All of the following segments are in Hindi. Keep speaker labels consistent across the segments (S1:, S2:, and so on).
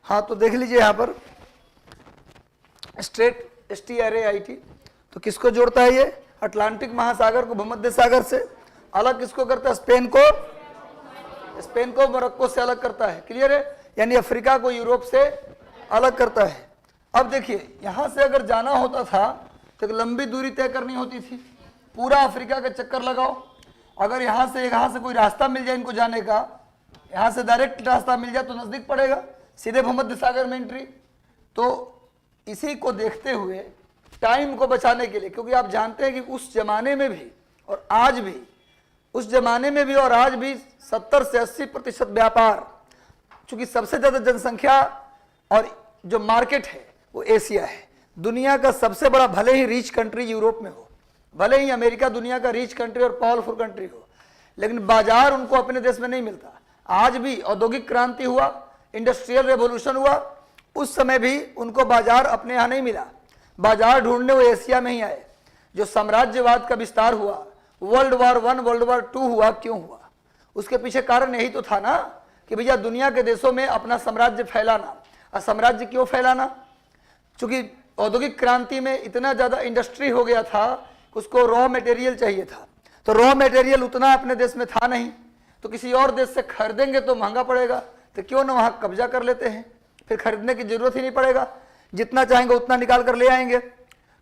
S1: हाँ तो देख लीजिए यहाँ पर स्ट्रेट STRAIT, तो किसको जोड़ता है ये? अटलांटिक महासागर को भूमध्य सागर से। अलग किसको करता है? स्पेन को मोरक्को से अलग करता है। क्लियर है? यानी अफ्रीका को यूरोप से अलग करता है। अब देखिए यहां से अगर जाना होता था तो एक लंबी दूरी तय करनी होती थी, पूरा अफ्रीका का चक्कर लगाओ। अगर यहाँ से कोई रास्ता मिल जाए इनको जाने का, यहाँ से डायरेक्ट रास्ता मिल जाए तो नजदीक पड़ेगा, सीधे भूमध्य सागर में एंट्री। तो इसी को देखते हुए टाइम को बचाने के लिए, क्योंकि आप जानते हैं कि उस जमाने में भी और आज भी, उस जमाने में भी और आज भी 70 से 80% व्यापार, चूंकि सबसे ज्यादा जनसंख्या और जो मार्केट है वो एशिया है। दुनिया का सबसे बड़ा, भले ही रिच कंट्री यूरोप में हो, भले ही अमेरिका दुनिया का रिच कंट्री और पावरफुल कंट्री हो, लेकिन बाजार उनको अपने देश में नहीं मिलता। आज भी औद्योगिक क्रांति हुआ, इंडस्ट्रियल रेवोल्यूशन हुआ, उस समय भी उनको बाजार अपने यहाँ नहीं मिला। बाजार ढूंढने वो एशिया में ही आए। जो साम्राज्यवाद का विस्तार हुआ, वर्ल्ड वॉर 1 वर्ल्ड वॉर 2 हुआ, क्यों हुआ? उसके पीछे कारण यही तो था ना कि भैया दुनिया के देशों में अपना साम्राज्य फैलाना। और साम्राज्य क्यों फैलाना? चूंकि औद्योगिक क्रांति में इतना ज्यादा इंडस्ट्री हो गया था, उसको रॉ मटेरियल चाहिए था, तो रॉ मटेरियल उतना अपने देश में था नहीं, तो किसी और देश से खरीदेंगे तो महंगा पड़ेगा, तो क्यों ना वहाँ कब्जा कर लेते हैं, फिर खरीदने की जरूरत ही नहीं पड़ेगा, जितना चाहेंगे उतना निकाल कर ले आएंगे।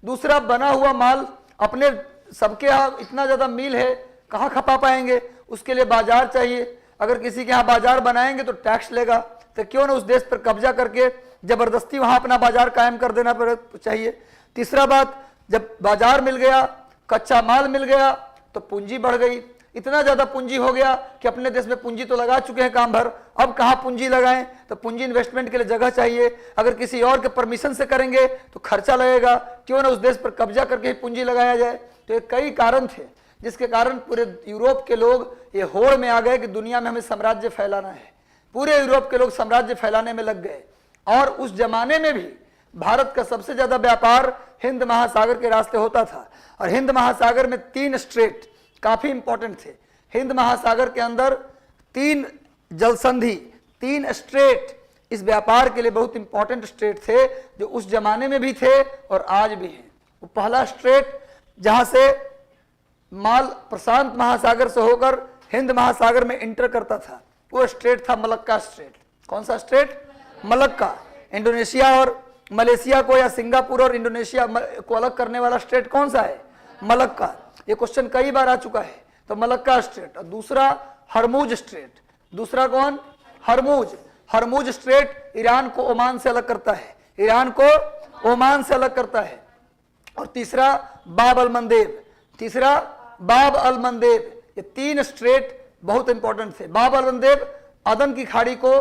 S1: दूसरा, बना हुआ माल अपने सबके यहाँ इतना ज़्यादा मिल है, कहाँ खपा पाएंगे, उसके लिए बाजार चाहिए। अगर किसी के यहाँ बाजार बनाएंगे तो टैक्स लेगा, तो क्यों ना उस देश पर कब्जा करके जबरदस्ती वहाँ अपना बाजार कायम कर देना चाहिए। तीसरा बात, जब बाजार मिल गया, कच्चा माल मिल गया, तो पूंजी बढ़ गई। इतना ज्यादा पूंजी हो गया कि अपने देश में पूंजी तो लगा चुके हैं काम भर, अब कहाँ पूंजी लगाएं? तो पूंजी इन्वेस्टमेंट के लिए जगह चाहिए। अगर किसी और के परमिशन से करेंगे तो खर्चा लगेगा, क्यों ना उस देश पर कब्जा करके ही पूंजी लगाया जाए। तो ये कई कारण थे जिसके कारण पूरे यूरोप के लोग ये होड़ में आ गए कि दुनिया में हमें साम्राज्य फैलाना है। पूरे यूरोप के लोग साम्राज्य फैलाने में लग गए। और उस जमाने में भी भारत का सबसे ज्यादा व्यापार हिंद महासागर के रास्ते होता था। और हिंद महासागर में 3 स्ट्रेट काफी इंपॉर्टेंट थे। हिंद महासागर के अंदर 3 जलसंधि, 3 स्ट्रेट इस व्यापार के लिए बहुत इंपॉर्टेंट स्ट्रेट थे, जो उस जमाने में भी थे और आज भी हैं। वो पहला स्ट्रेट जहां से माल प्रशांत महासागर से होकर हिंद महासागर में इंटर करता था, वो स्ट्रेट था मलक्का स्ट्रेट। कौन सा स्ट्रेट? मलक्का। इंडोनेशिया और मलेशिया को या सिंगापुर और इंडोनेशिया को अलग करने वाला स्ट्रेट कौन सा है? मलक्का। ये क्वेश्चन कई बार आ चुका है। तो मलक्का स्ट्रेट। और दूसरा हरमुज स्ट्रेट। दूसरा कौन? हरमुज। हरमुज स्ट्रेट ईरान को ओमान से अलग करता है, ईरान को ओमान से अलग करता है। और तीसरा बाब अल मंदेब। तीसरा बाब अल मंदेब। ये 3 स्ट्रेट बहुत इंपॉर्टेंट थे। बाब अल मंदेब अदन की खाड़ी को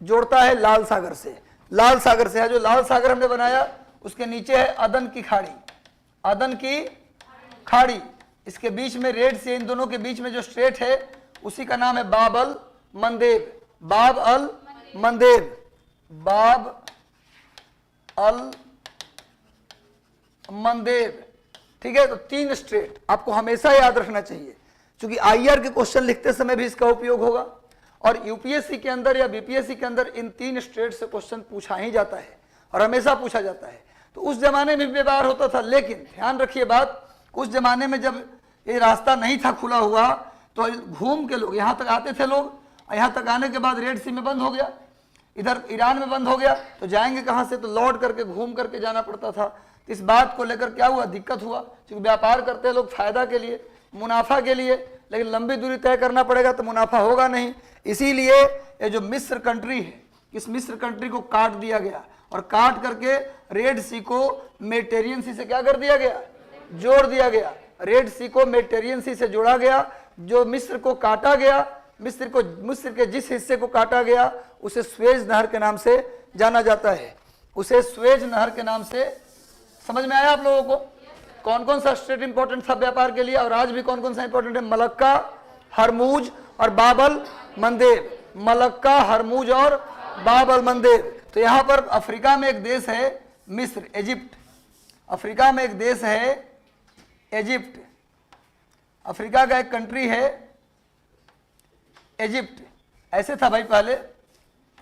S1: जोड़ता है लाल सागर से। लाल सागर से है, जो लाल सागर हमने बनाया उसके नीचे है अदन की खाड़ी। अदन की खाड़ी, इसके बीच में रेड सी, इन दोनों के बीच में जो स्ट्रेट है उसी का नाम है बाब अल मंदेब। बाब अल मंदेब, बाब अल मंदेब। ठीक है, तो 3 स्ट्रेट आपको हमेशा याद रखना चाहिए, क्योंकि आईआर के क्वेश्चन लिखते समय भी इसका उपयोग होगा। और यूपीएससी के अंदर या बीपीएससी के अंदर इन 3 स्ट्रेट से क्वेश्चन पूछा ही जाता है और हमेशा पूछा जाता है। तो उस जमाने में भी व्यवहार होता था, लेकिन ध्यान रखिए बात, उस जमाने में जब ये रास्ता नहीं था खुला हुआ तो घूम के लोग यहाँ तक आते थे। लोग यहाँ तक आने के बाद रेड सी में बंद हो गया, इधर ईरान में बंद हो गया, तो जाएंगे कहाँ से? तो लौट करके घूम करके जाना पड़ता था। तो इस बात को लेकर क्या हुआ? दिक्कत हुआ, क्योंकि व्यापार करते हैं लोग फायदा के लिए, मुनाफा के लिए, लेकिन लंबी दूरी तय करना पड़ेगा तो मुनाफा होगा नहीं। इसीलिए ये जो मिस्र कंट्री है, इस मिस्र कंट्री को काट दिया गया और काट करके रेड सी को मेडिटेरियन सी से क्या कर दिया गया? जोड़ दिया गया। रेड सी को मेडिटेरियन सी से जोड़ा गया। जो मिस्र को काटा गया, मिस्र के जिस हिस्से को काटा गया उसे स्वेज नहर के नाम से जाना जाता है। उसे स्वेज नहर के नाम से, समझ में आया आप लोगों को? कौन कौन सा स्ट्रेट इंपॉर्टेंट था व्यापार के लिए और आज भी कौन कौन सा इंपॉर्टेंट है? मलक्का, हरमुज और बाब अल मंदेब। मलक्का, हरमुज और बाब अल मंदेब। तो यहां पर अफ्रीका में एक देश है मिस्र, इजिप्ट। अफ्रीका में एक देश है इजिप्ट। अफ्रीका का एक कंट्री है इजिप्ट। ऐसे था भाई पहले,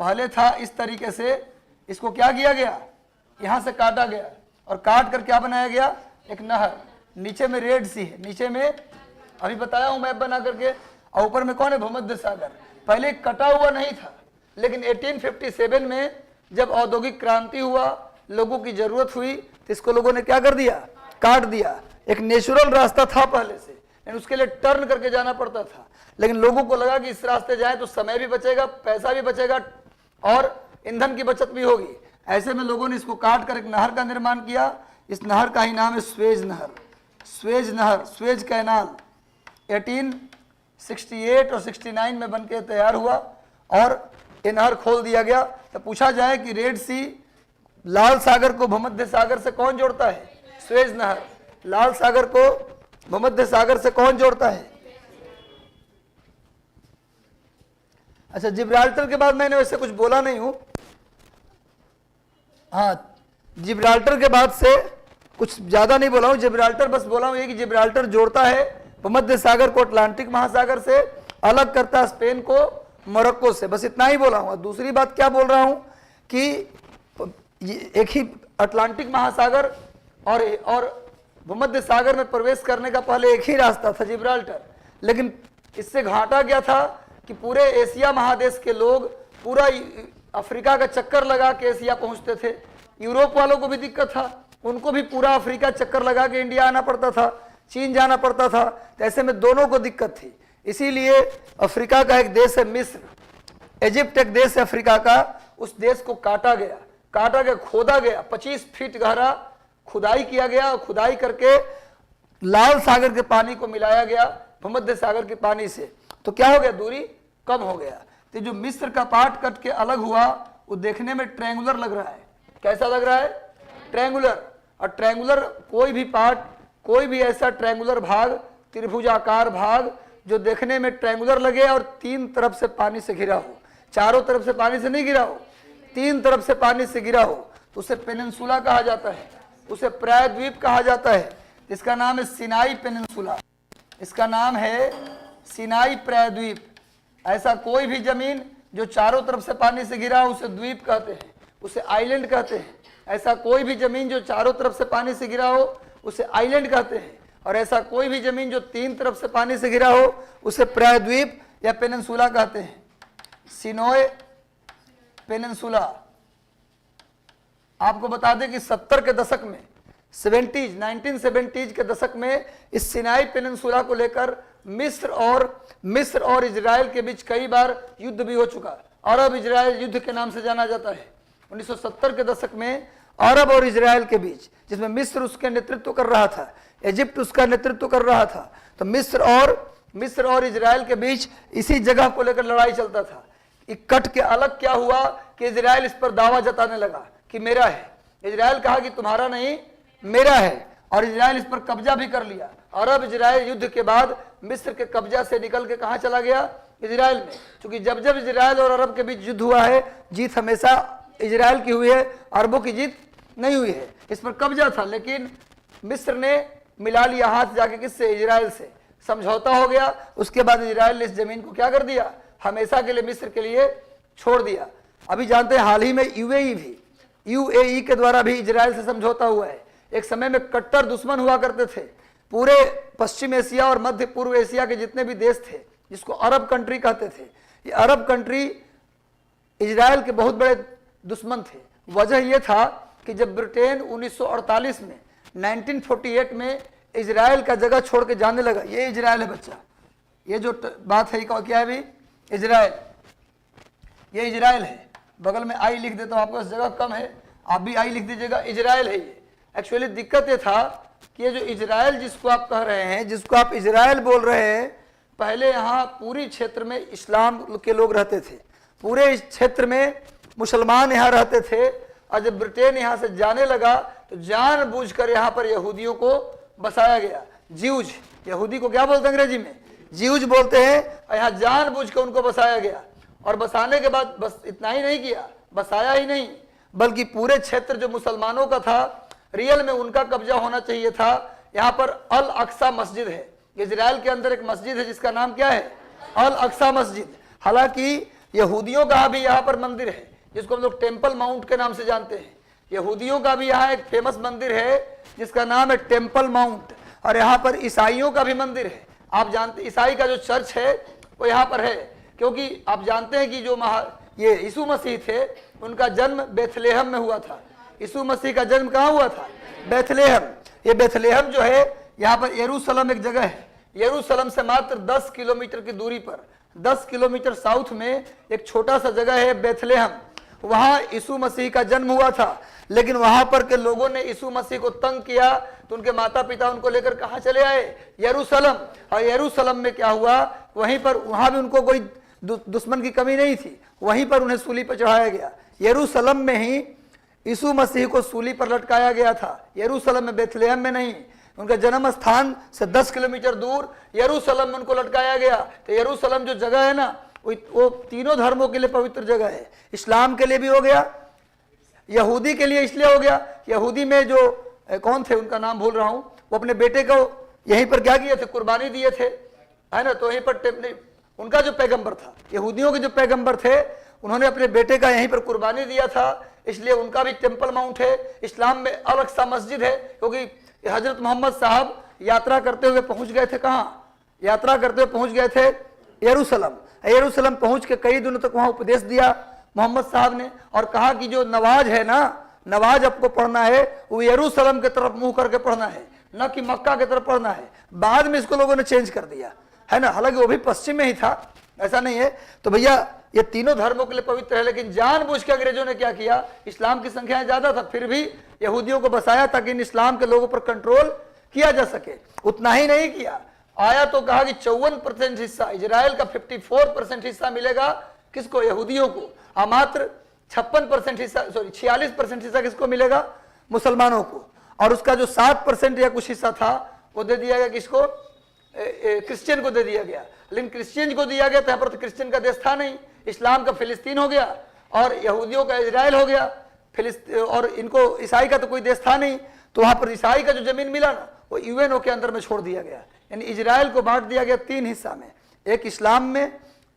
S1: पहले था इस तरीके से, इसको क्या किया गया, यहां से काटा गया और काट कर क्या बनाया गया, एक नहर। नीचे में रेड सी है, नीचे में अभी बताया हूं मैप बना करके, और ऊपर में कौन है, भूमध्य सागर। पहले कटा हुआ नहीं था, लेकिन 1857 में जब औद्योगिक क्रांति हुआ, लोगों की जरूरत हुई, तो इसको लोगों ने क्या कर दिया, काट दिया। एक नेचुरल रास्ता था पहले से, लेकिन उसके लिए टर्न करके जाना पड़ता था, लेकिन लोगों को लगा कि इस रास्ते जाए तो समय भी बचेगा, पैसा भी बचेगा और ईंधन की बचत भी होगी। ऐसे में लोगों ने इसको काट कर एक नहर का निर्माण किया। इस नहर का ही नाम है स्वेज नहर। स्वेज नहर, स्वेज कैनाल 1868 और 69 में बनके तैयार हुआ और ये नहर खोल दिया गया। तो पूछा जाए कि रेड सी लाल सागर को भूमध्य सागर से कौन जोड़ता है, स्वेज नहर। लाल सागर को भूमध्य सागर से कौन जोड़ता है। अच्छा, जिब्राल्टर के बाद मैंने वैसे कुछ बोला नहीं हूं, हाँ, जिब्राल्टर के बाद से कुछ ज्यादा नहीं बोला हूं। जिब्राल्टर बस बोला हूं ये कि जिब्राल्टर जोड़ता है भूमध्य सागर को अटलांटिक महासागर से, अलग करता है स्पेन को मोरक्को से, बस इतना ही बोला हूं। दूसरी बात क्या बोल रहा हूं कि एक ही अटलांटिक महासागर और भूमध्य सागर में प्रवेश करने का पहले एक ही रास्ता था, जिब्राल्टर। लेकिन इससे घाटा क्या था कि पूरे एशिया महादेश के लोग पूरा अफ्रीका का चक्कर लगा के एशिया पहुंचते थे। यूरोप वालों को भी दिक्कत था, उनको भी पूरा अफ्रीका चक्कर लगा के इंडिया आना पड़ता था, चीन जाना पड़ता था। तो ऐसे में दोनों को दिक्कत थी। इसीलिए अफ्रीका का एक देश है मिस्र, इजिप्ट एक देश है अफ्रीका का, उस देश को काटा गया, खोदा गया, 25 फीट गहरा खुदाई किया गया, और खुदाई करके लाल सागर के पानी को मिलाया गया भूमध्य सागर के पानी से। तो क्या हो गया, दूरी कम हो गया। तो जो मिस्र का पार्ट कट के अलग हुआ, वो देखने में ट्रायंगुलर लग रहा है। कैसा लग रहा है, ट्रायंगुलर। और ट्रायंगुलर कोई भी पार्ट, कोई भी ऐसा ट्रायंगुलर भाग, त्रिभुजाकार भाग जो देखने में ट्रायंगुलर लगे और तीन तरफ से पानी से घिरा हो, चारों तरफ से पानी से नहीं घिरा हो, तीन तरफ से पानी से घिरा हो, तो उसे पेनिनसुला कहा जाता है, उसे प्रायद्वीप कहा जाता है। इसका नाम है सिनाई पेनिनसुला, इसका नाम है सिनाई प्रायद्वीप। ऐसा कोई भी जमीन जो चारों तरफ से पानी से घिरा हो उसे द्वीप कहते हैं, उसे आइलैंड कहते हैं। ऐसा कोई भी जमीन जो चारों तरफ से पानी से घिरा हो उसे आइलैंड कहते हैं, और ऐसा कोई भी जमीन जो तीन तरफ से पानी से घिरा हो उसे प्रायद्वीप या पेनिनसुला कहते हैं। सिनोय पेनिनसुला। आपको बता दें कि 70 के दशक में, 1970s के दशक में इस सिनाई पेनिनसुला को लेकर मिस्र और इजराइल के बीच कई बार युद्ध भी हो चुका। अरब इजराइल युद्ध के नाम से जाना जाता है। 1970 के दशक में अरब और इजराइल के बीच, जिसमें मिस्र उसके नेतृत्व कर रहा था, इजिप्ट उसका नेतृत्व कर रहा था। तो मिस्र और इजराइल के बीच इसी जगह को लेकर लड़ाई चलता था। कट के अलग क्या हुआ कि इजराइल इस पर दावा जताने लगा कि मेरा है। इजराइल कहा कि तुम्हारा नहीं, मेरा है, और इजराइल इस पर कब्जा भी कर लिया। अरब इजराइल युद्ध के बाद मिस्र के कब्जा से निकल के कहां चला गया, इजराइल में। क्योंकि जब जब इजराइल और अरब के बीच युद्ध हुआ है, जीत हमेशा इजराइल की हुई है, अरबों की जीत नहीं हुई है। इस पर कब्जा था, लेकिन मिस्र ने मिला लिया हाथ जाके किससे, इजराइल से। समझौता हो गया। उसके बाद इजराइल ने इस जमीन को क्या कर दिया, हमेशा के लिए मिस्र के लिए छोड़ दिया। अभी जानते हैं हाल ही में यूएई के द्वारा भी इजराइल से समझौता हुआ है। एक समय में कट्टर दुश्मन हुआ करते थे। पूरे पश्चिम एशिया और मध्य पूर्व एशिया के जितने भी देश थे, जिसको अरब कंट्री कहते थे, ये अरब कंट्री इजराइल के बहुत बड़े दुश्मन थे। वजह यह था कि जब ब्रिटेन 1948 में 1948 में इजराइल का जगह छोड़ के जाने लगा, ये इजराइल है बच्चा, ये जो बात है क्या है भी, इजराइल, ये इजराइल है। बगल में आई लिख देता हूं, आपके पास जगह कम है, आप भी आई लिख दीजिएगा, इजराइल है ये। एक्चुअली दिक्कत ये था कि ये जो इजराइल जिसको आप कह रहे हैं, जिसको आप इजराइल बोल रहे हैं, पहले यहाँ पूरी क्षेत्र में इस्लाम के लोग रहते थे, पूरे इस क्षेत्र में मुसलमान यहाँ रहते थे। और जब ब्रिटेन यहाँ से जाने लगा तो जानबूझकर यहाँ पर यहूदियों को बसाया गया। ज्यूज, यहूदी को क्या बोलते हैं अंग्रेजी में, ज्यूज बोलते हैं। और यहाँ जानबूझकर उनको बसाया गया, और बसाने के बाद बस इतना ही नहीं किया, बसाया ही नहीं, बल्कि पूरे क्षेत्र जो मुसलमानों का था, रियल में उनका कब्जा होना चाहिए था। यहाँ पर अल अक्सा मस्जिद है, इजराइल के अंदर एक मस्जिद है जिसका नाम क्या है, अल अक्सा मस्जिद। हालांकि यहूदियों का भी यहाँ पर मंदिर है जिसको हम लोग टेम्पल माउंट के नाम से जानते हैं। यहूदियों का भी यहाँ एक फेमस मंदिर है जिसका नाम है टेम्पल माउंट, और यहाँ पर ईसाइयों का भी मंदिर है। आप जानते ईसाई का जो चर्च है वो यहाँ पर है, क्योंकि आप जानते हैं कि जो ये यीशु मसीह थे उनका जन्म बेथलेहम में हुआ था। यीशु मसीह का जन्म कहाँ हुआ था? बेथलेहम। ये बेथलेहम जो है यहाँ पर यरूशलेम एक जगह है, यरूशलेम से मात्र 10 किलोमीटर की दूरी पर, 10 किलोमीटर साउथ में एक छोटा सा जगह है बेथलेहम। वहां यीशु मसीह का जन्म हुआ था, लेकिन वहां पर के लोगों ने यीशु मसीह को तंग किया तो उनके माता पिता उनको लेकर कहां चले आए? यरूशलेम। और यरूशलेम में क्या हुआ, वहीं पर वहां भी उनको कोई दुश्मन की कमी नहीं थी, वहीं पर उन्हें सूली पर चढ़ाया गया। यरूशलेम में ही यीशु मसीह को सूली पर लटकाया गया था, यरूशलेम में, बेथलेहम में नहीं। उनका जन्म स्थान से 10 किलोमीटर दूर यरूशलेम में उनको लटकाया गया। तो यरूशलेम जो जगह है ना, वो तीनों धर्मों के लिए पवित्र जगह है। इस्लाम के लिए भी हो गया, यहूदी के लिए इसलिए हो गया, यहूदी में जो कौन थे उनका नाम भूल रहा हूं, वो अपने बेटे को यहीं पर क्या किए थे? कुर्बानी दिए थे, है ना। तो यहीं पर उनका जो पैगंबर था, यहूदियों के जो पैगंबर थे, उन्होंने अपने बेटे का यहीं पर कुर्बानी दिया था, इसलिए उनका भी टेम्पल माउंट है। इस्लाम में अलग सा मस्जिद है, क्योंकि हजरत मोहम्मद साहब यात्रा करते हुए पहुंच गए थे कहाँ? यात्रा करते हुए पहुंच गए थे यरूशलेम। यरूशलेम पहुंच के कई दिनों तक वहां उपदेश दिया मोहम्मद साहब ने, और कहा कि जो नमाज है ना, नमाज आपको पढ़ना है वो यरूशलेम की तरफ मुंह करके पढ़ना है, न कि मक्का की तरफ पढ़ना है। बाद में इसको लोगों ने चेंज कर दिया, है ना, हालांकि वो भी पश्चिम में ही था, ऐसा नहीं है। तो भैया ये तीनों धर्मों के लिए पवित्र है, लेकिन जानबूझ के अंग्रेजों ने क्या किया, इस्लाम की संख्या ज्यादा था, फिर भी यहूदियों को बसाया ताकि इन इस्लाम के लोगों पर कंट्रोल किया जा सके। उतना ही नहीं किया, आया तो कहा कि 54% हिस्सा इजराइल का, 54% हिस्सा मिलेगा किसको? यहूदियों को। मात्र 56% हिस्सा, सॉरी 46% हिस्सा किसको मिलेगा? मुसलमानों को। और उसका जो 7% या कुछ हिस्सा था वो दे दिया गया किसको? क्रिश्चियन को दे दिया गया। लेकिन क्रिश्चियन को दिया गया तो यहाँ पर तो क्रिश्चियन का देश था नहीं, इस्लाम का फिलिस्तीन हो गया और यहूदियों का इजराइल हो गया, और इनको ईसाई का तो कोई देश था नहीं। तो वहां पर ईसाई का जो जमीन मिला ना, वो यूएनओ के अंदर में छोड़ दिया गया, यानी इजराइल को बांट दिया गया 3 हिस्सा में। एक इस्लाम में,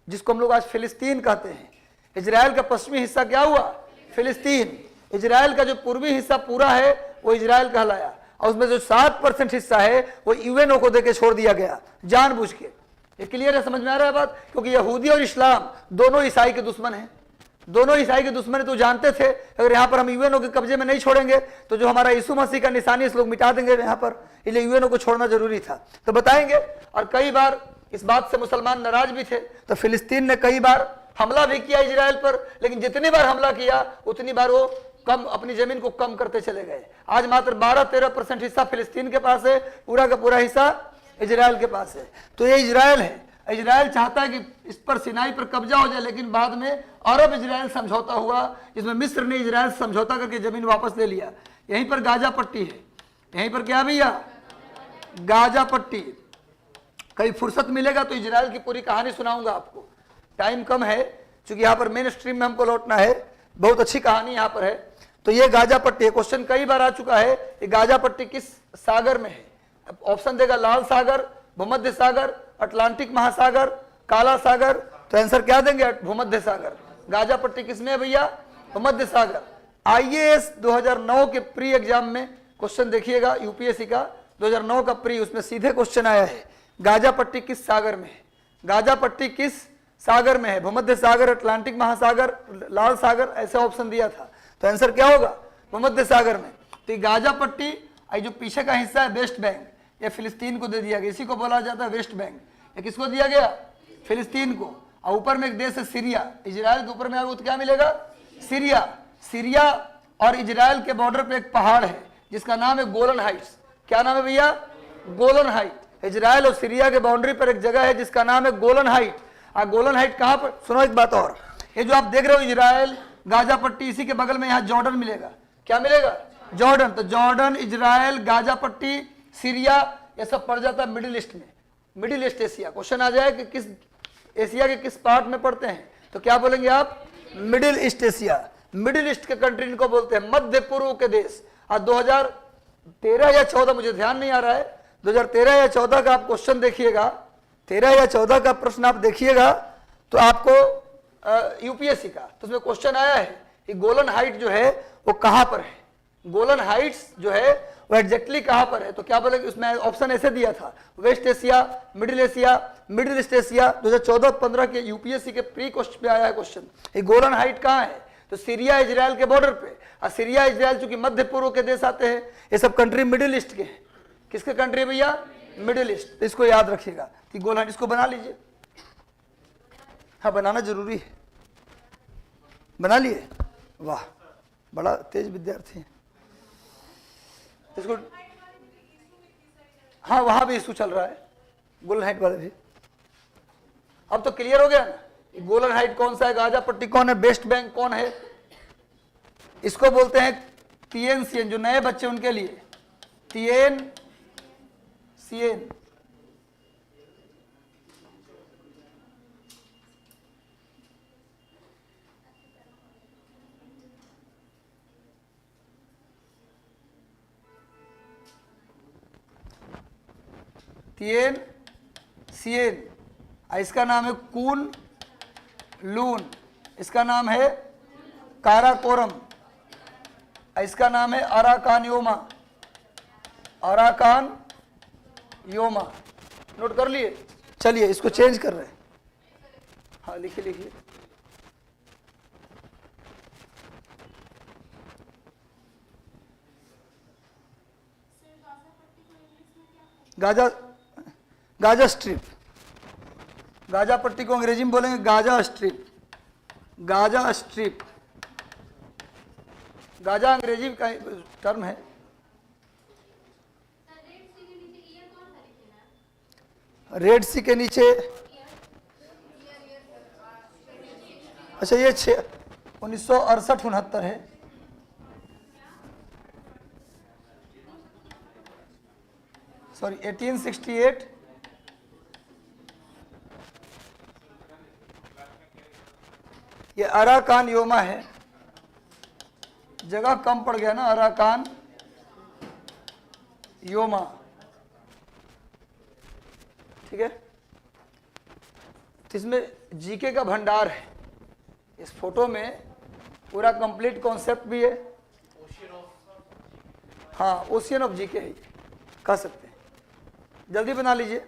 S1: जिसको हम लोग आज फिलिस्तीन कहते हैं। इजराइल का पश्चिमी हिस्सा क्या हुआ? फिलिस्तीन। इजराइल का जो पूर्वी हिस्सा पूरा है वो इजराइल कहलाया, और उसमें जो 7% हिस्सा है वो यूएनओ को देके छोड़ दिया गया जानबूझ के। ये क्लियर है, समझ में आ रहा है बात? क्योंकि यहूदी और इस्लाम दोनों ईसाई के दुश्मन हैं, दोनों ईसाई के दुश्मन है। तो जानते थे अगर यहाँ पर हम यूएनओ के कब्जे में नहीं छोड़ेंगे तो जो हमारा यीशु मसीह का निशानी इस लोग मिटा देंगे यहाँ पर, इसलिए यूएनओ को छोड़ना जरूरी था। तो बताएंगे, और कई बार इस बात से मुसलमान नाराज भी थे, तो फिलिस्तीन ने कई बार हमला भी किया इजराइल पर, लेकिन जितनी बार हमला किया उतनी बार वो कम, अपनी जमीन को कम करते चले गए। आज मात्र 12-13% हिस्सा फिलिस्तीन के पास है, पूरा का पूरा हिस्सा इजराइल के पास है। तो ये इजराइल है। इजराइल चाहता है कि इस पर सिनाई पर कब्जा हो जाए, लेकिन बाद में अरब इजराइल समझौता हुआ, जिसमें मिस्र ने इजराइल से समझौता करके जमीन वापस ले लिया। यहीं पर गाजा पट्टी है, यहीं पर क्या भैया? गाजा पट्टी। कहीं फुर्सत मिलेगा तो इजराइल की पूरी कहानी सुनाऊंगा आपको, टाइम कम है क्योंकि यहाँ पर मेन स्ट्रीम में हमको लौटना है। बहुत अच्छी कहानी यहाँ पर है। तो ये गाजा पट्टी है, क्वेश्चन कई बार आ चुका है, ये गाजा पट्टी किस सागर में है? ऑप्शन देगा लाल सागर, भूमध्य सागर, अटलांटिक महासागर, काला सागर। तो आंसर क्या देंगे? भूमध्य सागर। गाजा पट्टी किसमें है भैया? भूमध्य सागर। आईएएस 2009 के प्री एग्जाम में क्वेश्चन देखिएगा, यूपीएससी का 2009 का प्री, उसमें सीधे क्वेश्चन आया है गाजा पट्टी किस सागर में है? गाजा पट्टी किस सागर में है? भूमध्य सागर, अटलांटिक महासागर, लाल सागर, ऐसे ऑप्शन दिया था। तो आंसर क्या होगा? भूमध्य सागर में। तो गाजा पट्टी, जो पीछे का हिस्सा है वेस्ट बैंक, ये फिलिस्तीन को दे दिया गया, इसी को बोला जाता है वेस्ट बैंक। ये किसको दिया गया? फिलिस्तीन को। और ऊपर में एक देश है सीरिया, इजराइल के ऊपर में आगे तो क्या मिलेगा? सीरिया। सीरिया और इजराइल के बॉर्डर पे एक पहाड़ है जिसका नाम है गोलन हाइट्स। क्या नाम है भैया? गोलन हाइट। इजराइल और सीरिया के बाउंड्री पर एक जगह है जिसका नाम है गोलन हाइट। गोलन हाइट कहां पर? सुनो एक बात और, ये जो आप देख रहे हो इजराइल, गाजा पट्टी, इसी के बगल में यहाँ जॉर्डन मिलेगा। क्या मिलेगा? जॉर्डन। तो जॉर्डन, इजराइल, गाजा पट्टी, सीरिया, ये सब पड़ जाता है मिडिल ईस्ट में, मिडिल ईस्ट एशिया। क्वेश्चन आ जाए कि किस एशिया के किस पार्ट में पड़ते हैं, तो क्या बोलेंगे आप? Middle East Asia. Middle east के कंट्री इनको बोलते हैं, मध्य पूर्व के देश। आज 2013 या 14, मुझे ध्यान नहीं आ रहा है, 2013 या 14 का आप क्वेश्चन देखिएगा, 13 या 14 का प्रश्न आप देखिएगा तो आपको यूपीएससी का, तो उसमें क्वेश्चन आया है कि गोलन हाइट जो है वो कहां पर है, गोलन हाइट्स जो है वो एग्जैक्टली कहां पर है। तो क्या बोले, उसमें ऑप्शन ऐसे दिया था, West Asia, Middle East Asia. 2014-15 के यूपीएससी के प्री क्वेश्चन में आया है क्वेश्चन, ये गोलन हाइट कहां है, तो सीरिया इजराइल के बॉर्डर पे। और सीरिया इजराइल चूंकि मध्य पूर्व के देश आते हैं, ये सब कंट्री मिडिल ईस्ट के हैं। किसके कंट्री भैया, मिडिल ईस्ट। तो इसको याद रखिएगा कि गोलन हाइट, इसको बना लीजिए। हाँ बनाना जरूरी है, बना लिए, वाह बड़ा तेज विद्यार्थी है। इसको हाँ वहां भी इशू चल रहा है, गोलन हाइट वाले भी। अब तो क्लियर हो गया ना, गोलन हाइट कौन सा है, गाजा पट्टी कौन है, वेस्ट बैंक कौन है। इसको बोलते हैं तिएन सिएन, जो नए बच्चे उनके लिए तिएन सिएन। तिएन सिएन, इसका नाम है कून लून, इसका नाम है काराकोरम, इसका नाम है Arakan Yoma, Arakan Yoma. Note कर लिए, चलिए इसको चेंज कर रहे हैं। हाँ लिखिए लिखिए, गाजा स्ट्रिप, गाजा पट्टी को अंग्रेजी में बोलेंगे Gaza strip, Gaza strip. Gaza अंग्रेजी का टर्म है। रेड सी के नीचे, अच्छा ये 1968-69 है। सॉरी 1868, ये अराकान योमा है, जगह कम पड़ गया ना, अराकान योमा, ठीक है। तो इसमें जीके का भंडार है, इस फोटो में पूरा कंप्लीट कॉन्सेप्ट भी है। हाँ ओशियन ऑफ जीके है, कह सकते हैं। जल्दी बना लीजिए।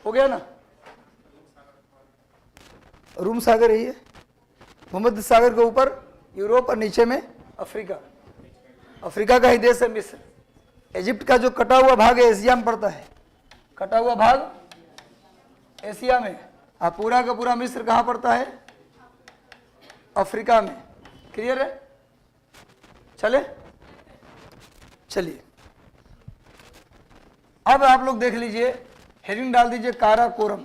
S1: हो गया ना, रूम सागर यही है, भूमध्य सागर के ऊपर यूरोप और नीचे में अफ्रीका। अफ्रीका का ही देश है मिस्र। इजिप्ट का जो कटा हुआ भाग है एशिया में पड़ता है, कटा हुआ भाग एशिया में, और पूरा का पूरा मिस्र कहाँ पड़ता है, अफ्रीका में। क्लियर है, चले चलिए। अब आप लोग देख लीजिए, हेडिंग डाल दीजिए काराकोरम,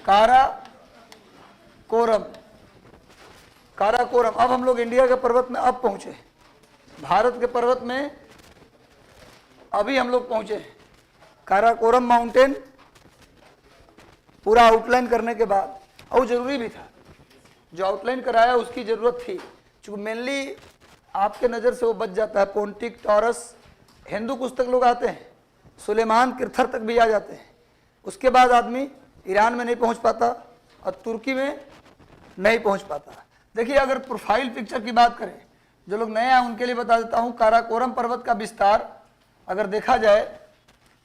S1: काराकोरम, काराकोरम। अब हम लोग इंडिया के पर्वत में अब पहुंचे, भारत के पर्वत में अभी हम लोग पहुंचे। काराकोरम माउंटेन पूरा आउटलाइन करने के बाद, और जरूरी भी था, जो आउटलाइन कराया उसकी जरूरत थी, क्योंकि मेनली आपके नज़र से वो बच जाता है। पोंटिक, टॉरस, हिंदू कुछ तक लोग आते हैं, सुलेमान किरथर तक भी आ जाते हैं। उसके बाद आदमी ईरान में नहीं पहुंच पाता और तुर्की में नहीं पहुंच पाता। देखिए अगर प्रोफाइल पिक्चर की बात करें, जो लोग नए हैं उनके लिए बता देता हूं, काराकोरम पर्वत का विस्तार अगर देखा जाए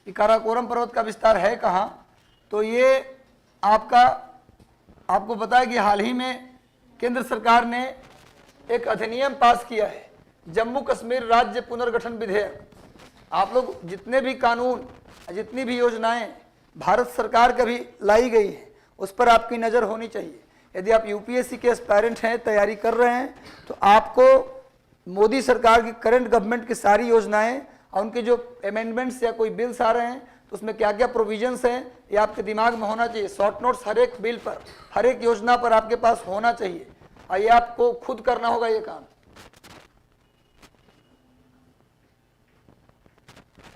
S1: कि काराकोरम पर्वत का विस्तार है कहाँ, तो ये आपको पता है कि हाल ही में केंद्र सरकार ने एक अधिनियम पास किया है, जम्मू कश्मीर राज्य पुनर्गठन विधेयक। आप लोग जितने भी कानून, जितनी भी योजनाएं भारत सरकार का भी लाई गई है, उस पर आपकी नज़र होनी चाहिए। यदि आप यूपीएससी के एस्पायरेंट हैं, तैयारी कर रहे हैं, तो आपको मोदी सरकार की करंट गवर्नमेंट की सारी योजनाएं और उनके जो अमेंडमेंट्स या कोई बिल्स आ रहे हैं, तो उसमें क्या क्या प्रोविजंस हैं, ये आपके दिमाग में होना चाहिए। शॉर्ट नोट्स हर एक बिल पर, हर एक योजना पर आपके पास होना चाहिए, और ये आपको खुद करना होगा ये काम।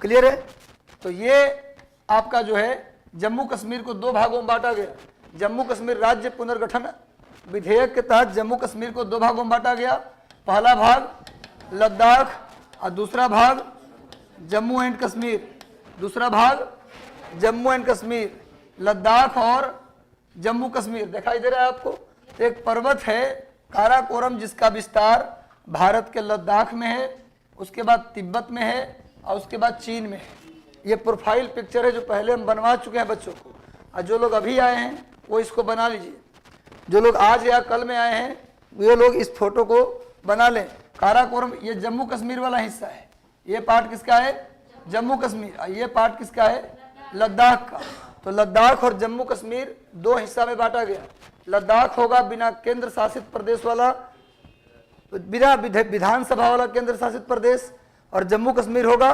S1: क्लियर है। तो ये आपका जो है जम्मू कश्मीर को दो भागों में बांटा गया। जम्मू कश्मीर राज्य पुनर्गठन विधेयक के तहत जम्मू कश्मीर को दो भागों में बांटा गया। पहला भाग लद्दाख और दूसरा भाग जम्मू एंड कश्मीर। दूसरा भाग जम्मू एंड कश्मीर, लद्दाख और जम्मू कश्मीर दिखाई दे रहा है आपको। एक पर्वत है काराकोरम जिसका विस्तार भारत के लद्दाख में है, उसके बाद तिब्बत में है और उसके बाद चीन में है। ये प्रोफाइल पिक्चर है जो पहले हम बनवा चुके हैं बच्चों को, और जो लोग अभी आए हैं वो इसको बना लीजिए। जो लोग आज या कल में आए हैं वे लोग इस फोटो को बना लें। काराकोरम ये जम्मू कश्मीर वाला हिस्सा है, ये पार्ट किसका है? जम्मू कश्मीर। और ये पार्ट किसका है? लद्दाख का। तो लद्दाख और जम्मू कश्मीर दो हिस्सा में बांटा गया। लद्दाख होगा बिना केंद्र शासित प्रदेश वाला, बिना विधानसभा वाला केंद्र शासित प्रदेश, और जम्मू कश्मीर होगा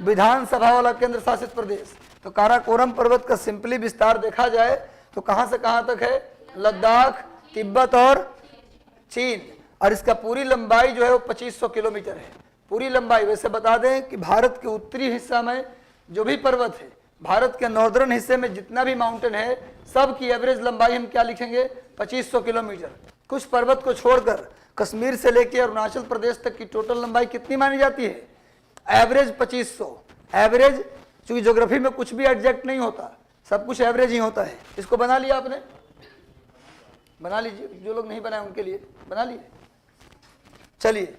S1: विधानसभा वाला केंद्र शासित प्रदेश। तो काराकोरम पर्वत का सिंपली विस्तार देखा जाए तो कहां से कहां तक है? लद्दाख, तिब्बत और चीन। और इसका पूरी लंबाई जो है वो 2500 किलोमीटर है, पूरी लंबाई। वैसे बता दें कि भारत के उत्तरी हिस्सा में जो भी पर्वत है, भारत के नॉर्दर्न हिस्से में जितना भी माउंटेन है, सब की एवरेज लंबाई हम क्या लिखेंगे? 2500 किलोमीटर। कुछ पर्वत को छोड़कर कश्मीर से लेकर अरुणाचल प्रदेश तक की टोटल लंबाई कितनी मानी जाती है? एवरेज 2500। एवरेज, चूंकि ज्योग्राफी में कुछ भी एग्जैक्ट नहीं होता, सब कुछ एवरेज ही होता है। इसको बना लिया आपने? बना लीजिए, जो लोग नहीं बनाए उनके लिए बना लिए। चलिए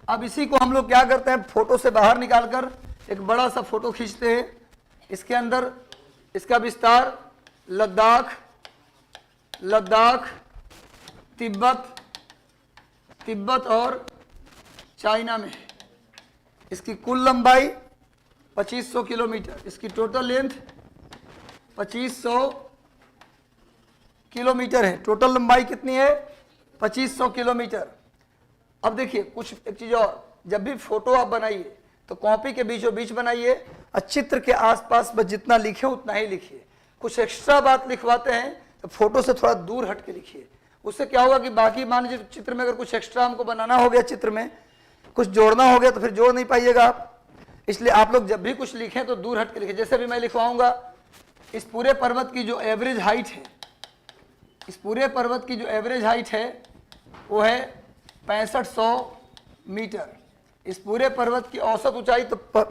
S1: अब इसी को हम लोग क्या करते हैं, फोटो से बाहर निकालकर एक बड़ा सा फोटो खींचते हैं। इसके अंदर इसका विस्तार लद्दाख, लद्दाख, तिब्बत, तिब्बत और चाइना में है। इसकी कुल लंबाई 2500 किलोमीटर, इसकी टोटल लेंथ 2500 किलोमीटर है। टोटल लंबाई कितनी है? 2500 किलोमीटर। अब देखिए कुछ एक चीज और, जब भी फोटो आप बनाइए तो कॉपी के बीचों बीच बनाइए, और चित्र के आसपास बस जितना लिखे उतना ही लिखिए। कुछ एक्स्ट्रा बात लिखवाते हैं तो फोटो से थोड़ा दूर हट के लिखिए। उससे क्या होगा कि बाकी मान लीजिए चित्र में अगर कुछ एक्स्ट्रा हमको बनाना हो गया, चित्र में कुछ जोड़ना हो गया, तो फिर जोड़ नहीं पाइएगा आप। इसलिए आप लोग जब भी कुछ लिखें तो दूर हट के लिखें। जैसे भी मैं लिखवाऊंगा, इस पूरे पर्वत की जो एवरेज हाइट है, इस पूरे पर्वत की जो एवरेज हाइट है वो है 6500 मीटर। इस पूरे पर्वत की औसत ऊंचाई, तो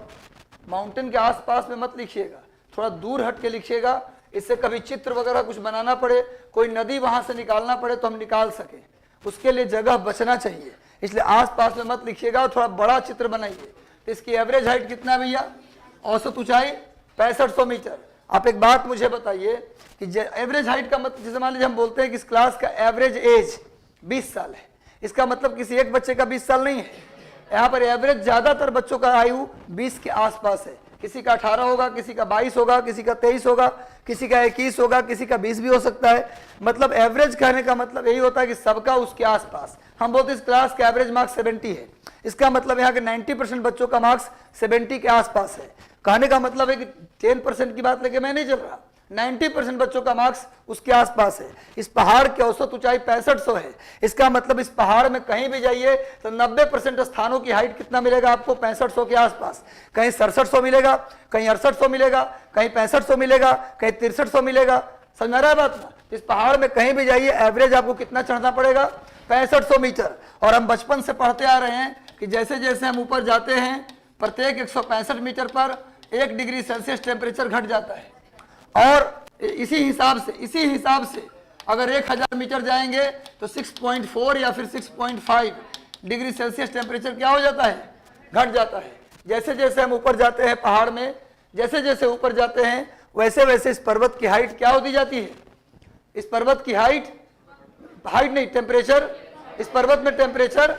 S1: माउंटेन के आसपास में मत लिखिएगा, थोड़ा दूर हट के लिखिएगा। इससे कभी चित्र वगैरह कुछ बनाना पड़े, कोई नदी वहां से निकालना पड़े तो हम निकाल सके, उसके लिए जगह बचना चाहिए। इसलिए आसपास में मत लिखिएगा और थोड़ा बड़ा चित्र बनाइए। तो इसकी एवरेज हाइट कितना भैया? औसत ऊंचाई 6500 मीटर। आप एक बात मुझे बताइए कि एवरेज हाइट का मतलब, जैसे मान लीजिए हम बोलते हैं कि इस क्लास का एवरेज एज 20 साल है, इसका मतलब किसी एक बच्चे का 20 साल नहीं है। यहाँ पर एवरेज ज्यादातर बच्चों का आयु 20 के आसपास है। किसी का 18 होगा, किसी का 22 होगा, किसी का 23 होगा, किसी का 21 होगा, किसी का 20 भी हो सकता है। मतलब एवरेज कहने का मतलब यही होता है कि सबका उसके आसपास। हम बोलते इस क्लास का एवरेज मार्क्स 70 है, इसका मतलब यहाँ के 90% बच्चों का मार्क्स 70 के आसपास है। कहने का मतलब है कि 10% की बात लेके मैं नहीं चल रहा, 90% बच्चों का मार्क्स उसके आसपास है। इस पहाड़ की औसत ऊंचाई 6500 है। इसका मतलब इस पहाड़ में कहीं भी जाइए तो 90% स्थानों की हाइट कितना मिलेगा आपको? 6500 के आसपास। कहीं 6700 मिलेगा, कहीं 6800 मिलेगा, कहीं 6500 मिलेगा, कहीं 6300 मिलेगा। समझ आ रहा है बात ना? इस पहाड़ में कहीं भी जाइए एवरेज आपको कितना चढ़ना पड़ेगा? 6500 मीटर। और हम बचपन से पढ़ते आ रहे हैं कि जैसे जैसे हम ऊपर जाते हैं, प्रत्येक 165 मीटर पर 1 डिग्री सेल्सियस टेम्परेचर घट जाता है। और इसी हिसाब से अगर 1000 मीटर जाएंगे तो 6.4 या फिर 6.5 डिग्री सेल्सियस टेम्परेचर क्या हो जाता है? घट जाता है। जैसे जैसे हम ऊपर जाते हैं पहाड़ में, जैसे जैसे ऊपर जाते हैं वैसे वैसे इस पर्वत की हाइट क्या होती जाती है? इस पर्वत की हाइट नहीं, टेम्परेचर, इस पर्वत में टेम्परेचर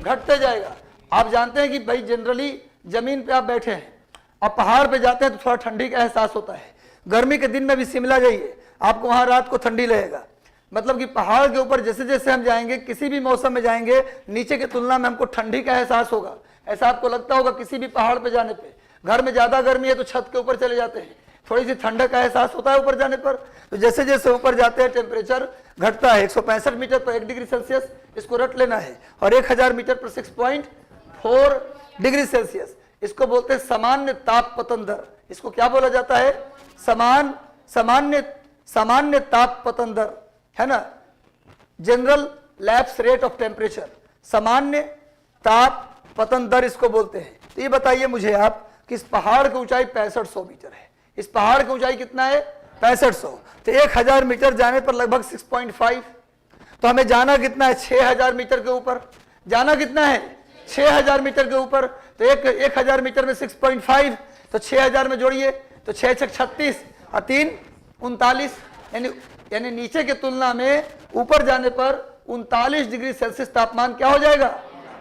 S1: घटते जाएगा। आप जानते हैं कि भाई जनरली जमीन पे आप बैठे हैं, अब पहाड़ पे जाते हैं तो थोड़ा ठंडी का एहसास होता है। गर्मी के दिन में भी शिमला जाइए, आपको वहां रात को ठंडी लगेगा। मतलब कि पहाड़ के ऊपर जैसे जैसे हम जाएंगे, किसी भी मौसम में जाएंगे, नीचे की तुलना में हमको ठंडी का एहसास होगा। ऐसा आपको लगता होगा किसी भी पहाड़ पे जाने पे। घर में ज्यादा गर्मी है तो छत के ऊपर चले जाते हैं, थोड़ी सी ठंडक का एहसास होता है ऊपर जाने पर। तो जैसे जैसे ऊपर जाते हैं टेम्परेचर घटता है। 165 मीटर पर 1 डिग्री सेल्सियस, इसको रट लेना है, और 1000 मीटर पर 6.4 डिग्री सेल्सियस। इसको बोलते हैं सामान्य ताप पतन दर। इसको क्या बोला जाता है? सामान्य ताप पतन दर, है ना, general lapse rate of temperature, सामान्य ताप पतन दर इसको बोलते हैं। तो ये बताइए मुझे आप कि इस पहाड़ की ऊंचाई 6500 मीटर है। इस पहाड़ की ऊंचाई कितना है? 6500। तो 1000 मीटर जाने पर लगभग 6.5। तो हमें जाना कितना है? 6000 मीटर के ऊपर। जाना कितना है? 6000 मीटर के ऊपर। तो 1000 मीटर में 6.5, तो 6000 में जोड़िए, तो 6 6 36 और 3 39, यानी नीचे की तुलना में ऊपर जाने पर 39 डिग्री सेल्सियस तापमान क्या हो जाएगा?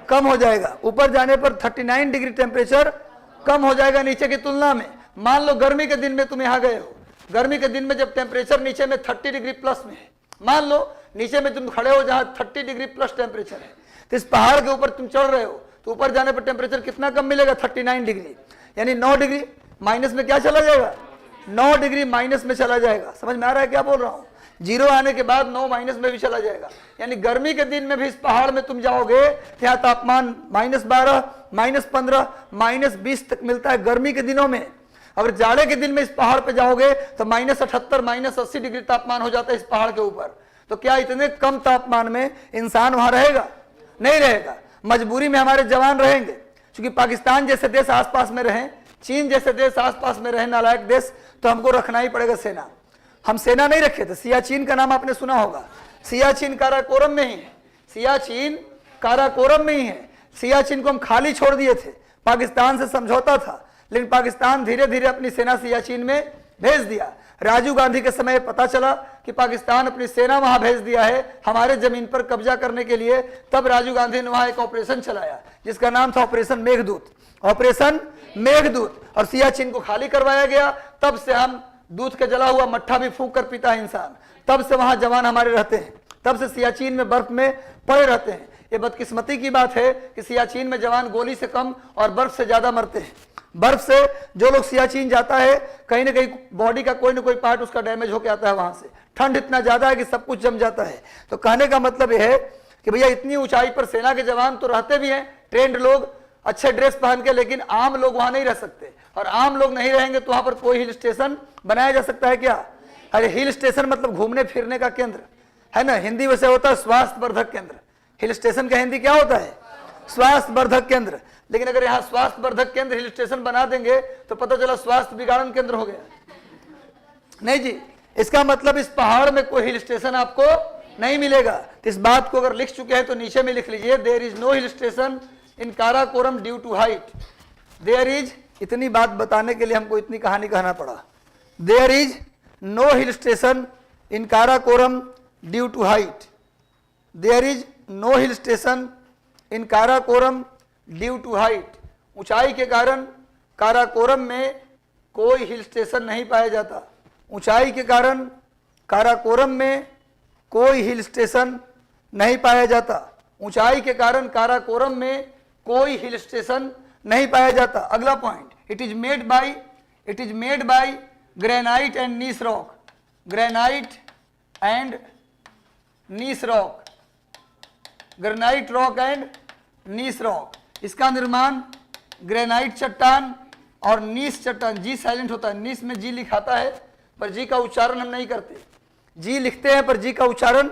S1: कम हो जाएगा। ऊपर जाने पर 39 डिग्री टेम्परेचर कम हो जाएगा नीचे की तुलना में। मान लो गर्मी के दिन में तुम यहां गए हो, गर्मी के दिन में जब टेम्परेचर नीचे में 30 डिग्री प्लस में है, मान लो नीचे में तुम खड़े हो जहां 30 डिग्री प्लस टेम्परेचर है, तो इस पहाड़ के ऊपर तुम चढ़ रहे हो, तो ऊपर जाने पर टेम्परेचर कितना कम मिलेगा? 39 डिग्री, यानी 9 डिग्री माइनस में क्या चला जाएगा? 9 डिग्री माइनस में चला जाएगा। समझ में आ रहा है क्या बोल रहा हूं? जीरो आने के बाद 9 माइनस में भी चला जाएगा। यानी गर्मी के दिन में भी इस पहाड़ में तुम जाओगे, यहाँ तापमान -12, -15, -20 तक मिलता है गर्मी के दिनों में। अगर जाड़े के दिन में इस पहाड़ पे जाओगे तो -78, -80 डिग्री तापमान हो जाता है इस पहाड़ के ऊपर। तो क्या इतने कम तापमान में इंसान वहां रहेगा? नहीं रहेगा। मजबूरी में हमारे जवान रहेंगे, क्योंकि पाकिस्तान जैसे देश आसपास में रहें, चीन जैसे देश आसपास में रहे, नालायक देश, तो हमको रखना ही पड़ेगा सेना। हम सेना नहीं रखे थे। सियाचिन का नाम आपने सुना होगा। सियाचिन काराकोरम में ही है। सियाचिन काराकोरम में ही है। सियाचिन को हम खाली छोड़ दिए थे, पाकिस्तान से समझौता था, लेकिन पाकिस्तान धीरे धीरे अपनी सेना सियाचिन में भेज दिया। राजीव गांधी के समय पता चला कि पाकिस्तान अपनी सेना वहां भेज दिया है हमारे जमीन पर कब्जा करने के लिए। तब राजीव गांधी ने वहां एक ऑपरेशन चलाया जिसका नाम था ऑपरेशन मेघदूत। ऑपरेशन मेघदूत। और सियाचिन को खाली करवाया गया। तब से हम दूध का जला हुआ मट्ठा भी फूंक कर पीता है इंसान। तब से वहां जवान हमारे रहते हैं। तब से सियाचिन में बर्फ में पड़े रहते हैं। ये बदकिस्मती की बात है कि सियाचिन में जवान गोली से कम और बर्फ से ज्यादा मरते हैं। बर्फ से जो लोग सियाचिन जाता है, कहीं ना कहीं बॉडी का कोई ना कोई पार्ट उसका डैमेज होकर आता है वहां से। ठंड इतना ज्यादा है कि सब कुछ जम जाता है। तो कहने का मतलब यह है कि भैया इतनी ऊंचाई पर सेना के जवान तो रहते भी हैं, ट्रेंड लोग, अच्छे ड्रेस पहन के, लेकिन आम लोग वहां नहीं रह सकते। और आम लोग नहीं रहेंगे तो वहां पर कोई हिल स्टेशन बनाया जा सकता है क्या? अरे हिल स्टेशन मतलब घूमने फिरने का केंद्र है ना। हिंदी वैसे होता है स्वास्थ्य वर्धक केंद्र। हिल स्टेशन का हिंदी क्या होता है? स्वास्थ्य वर्धक केंद्र। लेकिन अगर यहाँ स्वास्थ्य वर्धक केंद्र हिल स्टेशन बना देंगे तो पता चला स्वास्थ्य बिगाड़न केंद्र हो गया। नहीं जी, इसका मतलब इस पहाड़ में कोई हिल स्टेशन आपको नहीं मिलेगा। तो इस बात को अगर लिख चुके हैं तो नीचे में लिख लीजिए, there is no hill station in Karakoram due to height. There is, इतनी बात बताने के लिए हमको इतनी कहानी कहना पड़ा। There is no hill station in Karakoram due to height. There is no hill station in Karakoram due to height. ऊंचाई के कारण काराकोरम में कोई हिल स्टेशन नहीं पाया जाता। ऊंचाई के कारण काराकोरम में कोई हिल स्टेशन नहीं पाया जाता। ऊंचाई के कारण काराकोरम में कोई हिल स्टेशन नहीं पाया जाता। अगला point, it is made by granite and gneiss rock. Granite and gneiss rock, granite rock and gneiss rock. इसका निर्माण ग्रेनाइट चट्टान और नीस चट्टान, जी साइलेंट होता है, नीस में जी लिखाता है पर जी का उच्चारण हम नहीं करते। जी लिखते हैं पर जी का उच्चारण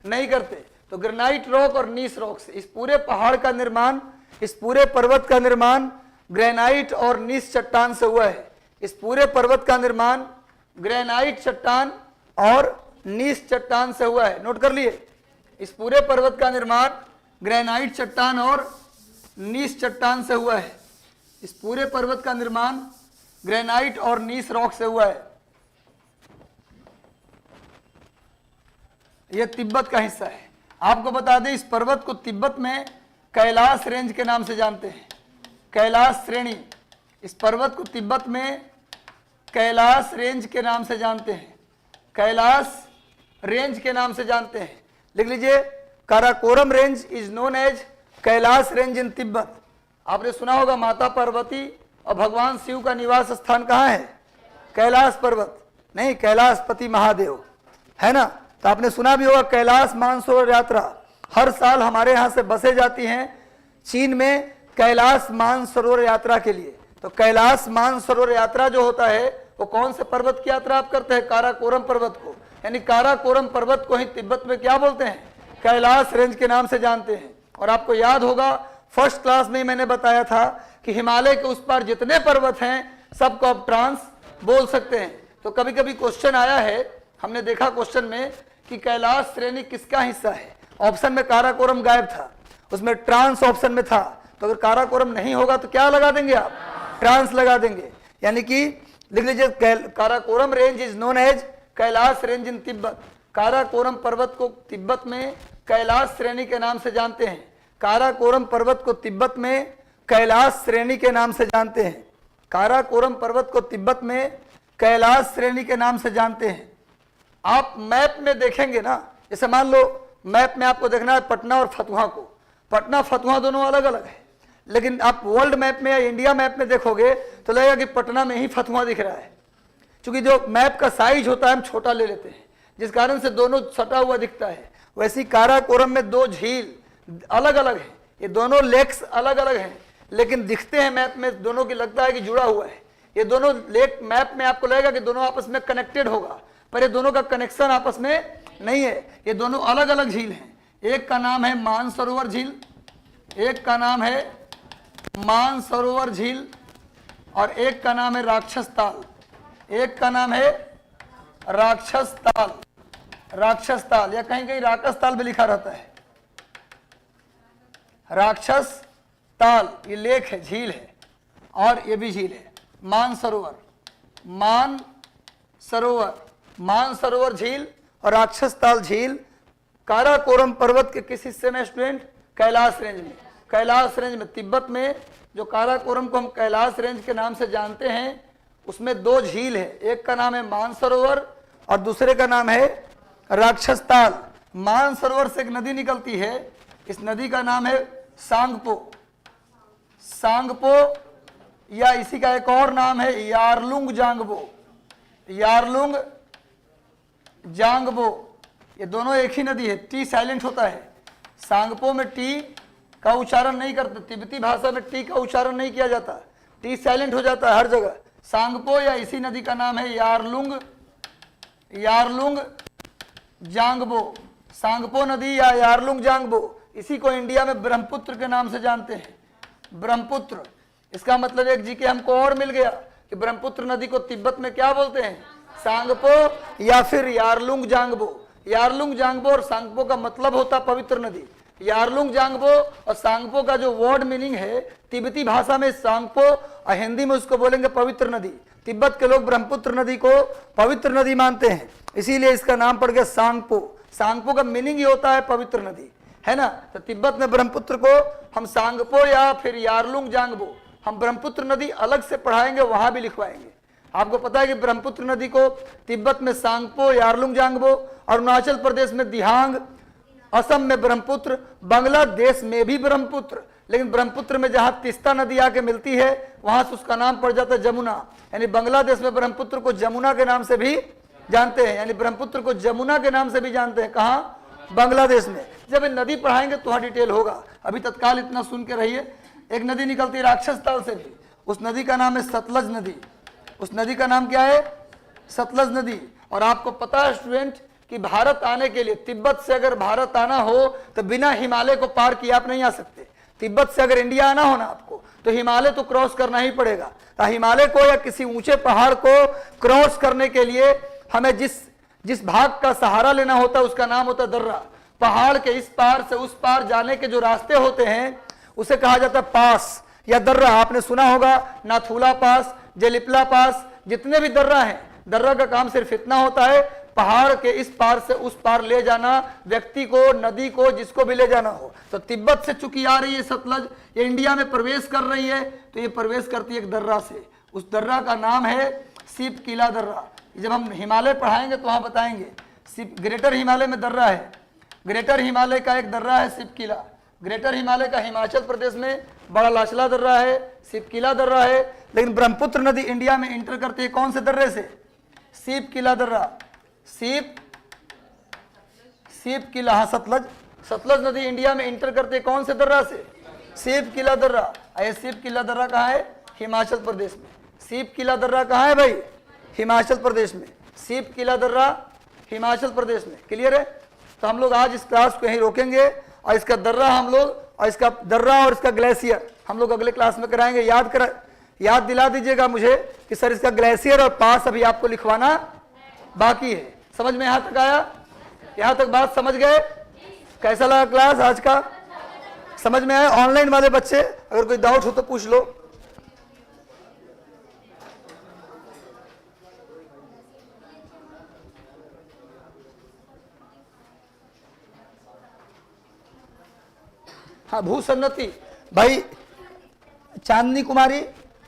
S1: नहीं करते। तो ग्रेनाइट रॉक और नीस रॉक से इस पूरे पहाड़ का निर्माण, इस पूरे पर्वत का निर्माण ग्रेनाइट और नीस चट्टान से हुआ है। इस पूरे पर्वत का निर्माण ग्रेनाइट चट्टान और नीस चट्टान से हुआ है। नोट कर लिए, इस पूरे पर्वत का निर्माण ग्रेनाइट चट्टान और नीस चट्टान से हुआ है। इस पूरे पर्वत का निर्माण ग्रेनाइट और नीस रॉक से हुआ है। यह तिब्बत का हिस्सा है। आपको बता दें, इस पर्वत को तिब्बत में कैलाश रेंज के नाम से जानते हैं। कैलाश श्रेणी। इस पर्वत को तिब्बत में कैलाश रेंज के नाम से जानते हैं। कैलाश रेंज के नाम से जानते हैं। लिख लीजिए, Karakoram range is known as Kailash range in Tibet. आपने सुना होगा माता पार्वती और भगवान शिव का निवास स्थान कहाँ है? कैलाश पर्वत नहीं, कैलाशपति महादेव है ना। तो आपने सुना भी होगा कैलाश मानसरोवर यात्रा हर साल हमारे यहाँ से बसें जाती हैं चीन में कैलाश मानसरोवर यात्रा के लिए। तो कैलाश मानसरोवर यात्रा जो होता है वो कौन से पर्वत की यात्रा आप करते हैं? काराकोरम पर्वत को, यानी काराकोरम पर्वत को ही तिब्बत में क्या बोलते हैं? कैलाश रेंज के नाम से जानते हैं। और आपको याद होगा फर्स्ट क्लास में मैंने बताया था कि हिमालय के उस पार जितने पर्वत हैं सबको आप ट्रांस बोल सकते हैं। तो कभी कभी क्वेश्चन आया है, हमने देखा क्वेश्चन में कि कैलाश श्रेणी किसका हिस्सा है। ऑप्शन में काराकोरम गायब था, उसमें ट्रांस ऑप्शन में था। तो अगर काराकोरम नहीं होगा तो क्या लगा देंगे आप? ट्रांस लगा देंगे। यानी कि लिख लीजिए Karakoram range is known as Kailash range in Tibet. Karakoram पर्वत को तिब्बत में कैलाश श्रेणी के नाम से जानते हैं। काराकोरम पर्वत को तिब्बत में कैलाश श्रेणी के नाम से जानते हैं। काराकोरम पर्वत को तिब्बत में कैलाश श्रेणी के नाम से जानते हैं। आप मैप में देखेंगे ना, जैसे मान लो मैप में आपको देखना है पटना और फतुहा को, पटना फतुहा दोनों अलग अलग है, लेकिन आप वर्ल्ड मैप में या इंडिया मैप में देखोगे तो लगेगा कि पटना में ही फतुहा दिख रहा है, क्योंकि जो मैप का साइज होता है हम छोटा ले लेते हैं, जिस कारण से दोनों सटा हुआ दिखता है। वैसी काराकोरम में दो झील अलग अलग हैं, ये दोनों लेक्स अलग अलग हैं, लेकिन दिखते हैं मैप में दोनों की, लगता है कि जुड़ा हुआ है। ये दोनों लेक मैप में आपको लगेगा कि दोनों आपस में कनेक्टेड होगा, पर ये दोनों का कनेक्शन आपस में नहीं है, ये दोनों अलग अलग झील हैं। एक का नाम है मानसरोवर झील, एक का नाम है मानसरोवर झील, और एक का नाम है राक्षस ताल, एक का नाम है राक्षस ताल, राक्षस ताल, या कहीं कहीं राक्षस ताल भी लिखा रहता है। राक्षस ताल ये लेक है, झील है, और ये भी झील है। मानसरोवर, मानसरोवर, मानसरोवर झील और राक्षस ताल झील काराकोरम पर्वत के किस हिस्से में स्टूडेंट? कैलाश रेंज में। कैलाश रेंज में तिब्बत में जो काराकोरम को हम कैलाश रेंज के नाम से जानते हैं उसमें दो झील है, एक का नाम है मानसरोवर और दूसरे का नाम है राक्षस ताल। मानसरोवर से एक नदी निकलती है, इस नदी का नाम है सांगपो, सांगपो, या इसी का एक और नाम है यारलुंग जांगबो, यारलुंग जांगबो। ये दोनों एक ही नदी है, टी साइलेंट होता है। सांगपो में टी का उच्चारण नहीं करते, तिब्बती भाषा में टी का उच्चारण नहीं किया जाता, टी साइलेंट हो जाता है हर जगह। सांगपो या इसी नदी का नाम है यारलुंग, यारलुंग जांगबो। सांगपो नदी या यारलुंग जांगबो, इसी को इंडिया में ब्रह्मपुत्र के नाम से जानते हैं। ब्रह्मपुत्र, इसका मतलब एक जी के हमको और मिल गया कि ब्रह्मपुत्र नदी को तिब्बत में क्या बोलते हैं? सांगपो या फिर यारलुंग जांगबो। यारलुंग जांगबो और सांगपो का मतलब होता पवित्र नदी। यारलुंग जांगबो और सांगपो का जो वर्ड मीनिंग है तिब्बती भाषा में सांगपो और हिंदी में उसको बोलेंगे पवित्र नदी। तिब्बत के लोग ब्रह्मपुत्र नदी को पवित्र नदी मानते हैं, इसीलिए इसका नाम पड़ गया सांगपो। सांगपो का मीनिंग ही होता है पवित्र नदी, है ना। तो तिब्बत में ब्रह्मपुत्र को हम सांगपो या फिर यारलुंग जांगबो, हम ब्रह्मपुत्र नदी अलग से पढ़ाएंगे, वहां भी लिखवाएंगे। आपको पता है कि ब्रह्मपुत्र नदी को तिब्बत में सांगपो, यारलुंग जांगबो, अरुणाचल प्रदेश में दिहांग, असम में ब्रह्मपुत्र, बांग्लादेश में भी ब्रह्मपुत्र, लेकिन ब्रह्मपुत्र में जहां तिस्ता नदी आके मिलती है वहां से उसका नाम पड़ जाता है जमुना। यानी बांग्लादेश में ब्रह्मपुत्र को जमुना के नाम से भी जानते हैं, यानी ब्रह्मपुत्र को जमुना के नाम से भी जानते हैं। कहाँ? बांग्लादेश में। जब नदी पढ़ाएंगे तो वहां डिटेल होगा, अभी तत्काल इतना सुन के रहिए। एक नदी निकलती है राक्षस ताल से भी, उस नदी का नाम है सतलज नदी। उस नदी का नाम क्या है? सतलज नदी। और आपको पता है स्टूडेंट कि भारत आने के लिए, तिब्बत से अगर भारत आना हो तो बिना हिमालय को पार किए आप नहीं आ सकते। तिब्बत से अगर इंडिया आना हो ना आपको तो हिमालय तो क्रॉस करना ही पड़ेगा। तो हिमालय को या किसी ऊंचे पहाड़ को क्रॉस करने के लिए हमें जिस भाग का सहारा लेना होता है उसका नाम होता है दर्रा। पहाड़ के इस पार से उस पार जाने के जो रास्ते होते हैं उसे कहा जाता है पास या दर्रा। आपने सुना होगा नाथुला पास, जेलिपला पास, जितने भी दर्रा हैं, दर्रा का काम सिर्फ इतना होता है पहाड़ के इस पार से उस पार ले जाना व्यक्ति को, नदी को, जिसको भी ले जाना हो। तो तिब्बत से चूंकि आ रही है सतलज, ये इंडिया में प्रवेश कर रही है, तो ये प्रवेश करती है एक दर्रा से। उस दर्रा का नाम है सिप किला दर्रा। जब हम हिमालय पढ़ाएंगे तो वहां बताएंगे। ग्रेटर हिमालय में दर्रा है, ग्रेटर हिमालय का एक दर्रा है सिप किला। ग्रेटर हिमालय का हिमाचल प्रदेश में बड़ा लाचला दर्रा है, सिप किला दर्रा है। लेकिन ब्रह्मपुत्र नदी इंडिया में इंटर करती है कौन से दर्रे से? सिप किला दर्रा। सिप किला, हाँ सतलज, सतलज नदी इंडिया में इंटर करते कौन से दर्रा से? सिप किला दर्रा। ये सिप किला दर्रा कहाँ है? हिमाचल प्रदेश में। सीप किला दर्रा कहाँ है भाई? हिमाचल प्रदेश में। सीप किला दर्रा हिमाचल प्रदेश में। क्लियर है? तो हम लोग आज इस क्लास को यहीं रोकेंगे और इसका दर्रा हम लोग और इसका दर्रा और इसका ग्लेशियर हम लोग अगले क्लास में कराएंगे। याद दिला दीजिएगा मुझे कि सर इसका ग्लेशियर और पास अभी आपको लिखवाना बाकी है। समझ में यहाँ तक आया? यहाँ तक बात समझ गए? कैसा लगा क्लास आज का? समझ में आया? ऑनलाइन वाले बच्चे अगर कोई डाउट हो तो पूछ लो। हाँ, भूसन्नति भाई चांदनी कुमारी,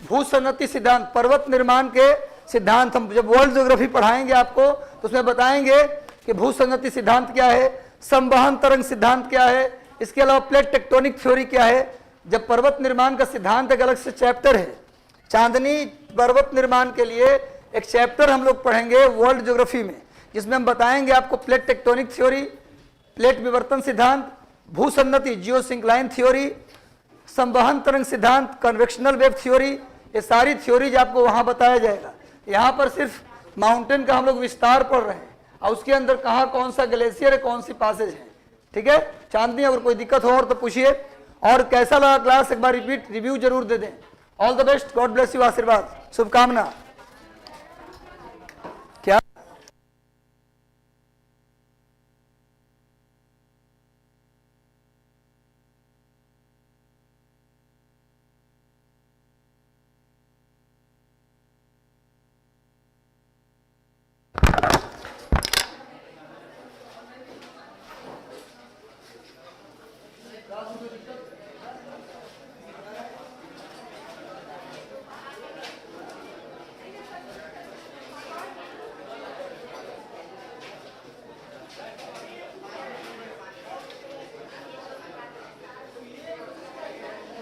S1: भूसन्नति सिद्धांत, पर्वत निर्माण के सिद्धांत। हम जब वर्ल्ड ज्योग्राफी पढ़ाएंगे आपको तो उसमें बताएंगे कि भूसन्नति सिद्धांत क्या है, संवहन तरंग सिद्धांत क्या है, इसके अलावा प्लेट टेक्टोनिक थ्योरी क्या है। जब पर्वत निर्माण का सिद्धांत एक अलग से चैप्टर है। चांदनी पर्वत निर्माण के लिए एक चैप्टर हम लोग पढ़ेंगे वर्ल्ड ज्योग्राफी में, जिसमें हम बताएंगे आपको प्लेट टेक्टोनिक थ्योरी, प्लेट विवर्तन सिद्धांत, भूसन्नति जियोसिंक्लाइन थ्योरी, संवहन तरंग सिद्धांत, कन्वेक्शनल वेव थ्योरी, ये सारी थ्योरीज आपको वहां बताया जाएगा। यहाँ पर सिर्फ माउंटेन का हम लोग विस्तार पढ़ रहे हैं और उसके अंदर कहाँ कौन सा ग्लेशियर है, कौन सी पासेज है। ठीक है चांदनी, अगर कोई दिक्कत हो और तो पूछिए। और कैसा लगा क्लास एक बार रिव्यू जरूर दे दें। All the best, God bless you, आशीर्वाद, शुभकामना।